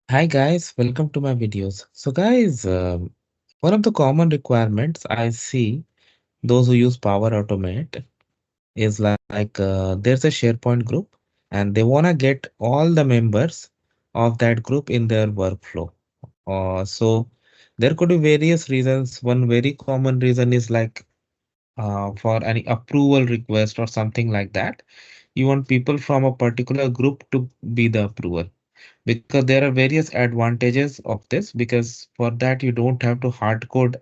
Hi guys, welcome to my videos. So guys, one of the common requirements I see those who use Power Automate is there's a SharePoint group and they want to get all the members of that group in their workflow. So there could be various reasons. One very common reason is for any approval request or something like that. You want people from a particular group to be the approver because there are various advantages of this because for that you don't have to hard code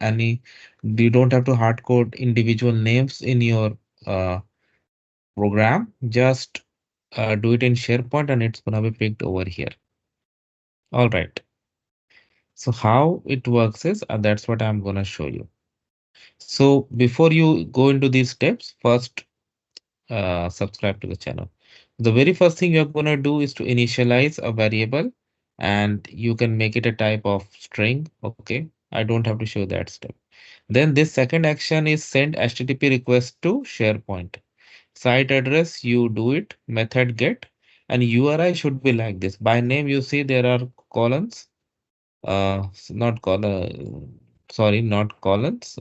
individual names in your uh, program. Just do it in SharePoint and it's gonna be picked over here. All right, so how it works is that's what I'm gonna show you. So before you go into these steps, first subscribe to the channel. The very first thing you're going to do is to initialize a variable and you can make it a type of string. Okay, I don't have to show that step. Then this second action is send HTTP request to SharePoint. Site address, you do it, method get, and URI should be like this. By name, you see there are colons, not sorry, not colons,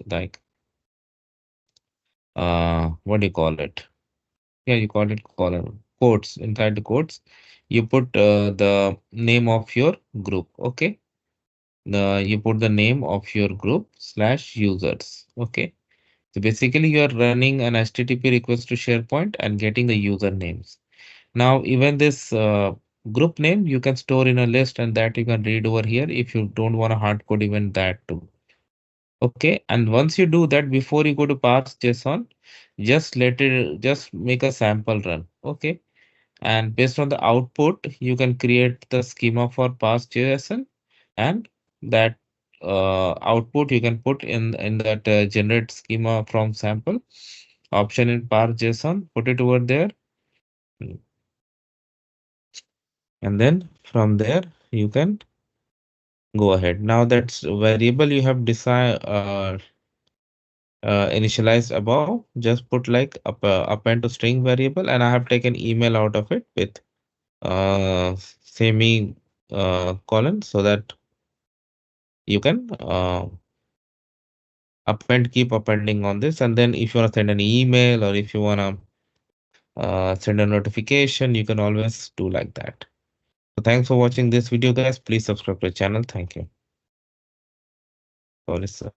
what do you call it? Yeah, you call it column quotes. Inside the quotes, you put the name of your group. Okay, you put the name of your group slash users. Okay, so basically you are running an HTTP request to SharePoint and getting the usernames. Now, even this group name you can store in a list, and that you can read over here if you don't want to hard code even that too. Okay, and once you do that, before you go to parse JSON, just make a sample run. Okay, and based on the output you can create the schema for parse.json, and that output you can put in that generate schema from sample option in parse.json, put it over there, and then from there you can go ahead. Now that's variable you have decided initialized above, just put append to string variable, and I have taken email out of it with semi colon so that you can keep appending on this. And then if you want to send an email or if you want to send a notification, you can always do like that. So thanks for watching this video, guys. Please subscribe to the channel. Thank you. Sorry, sir.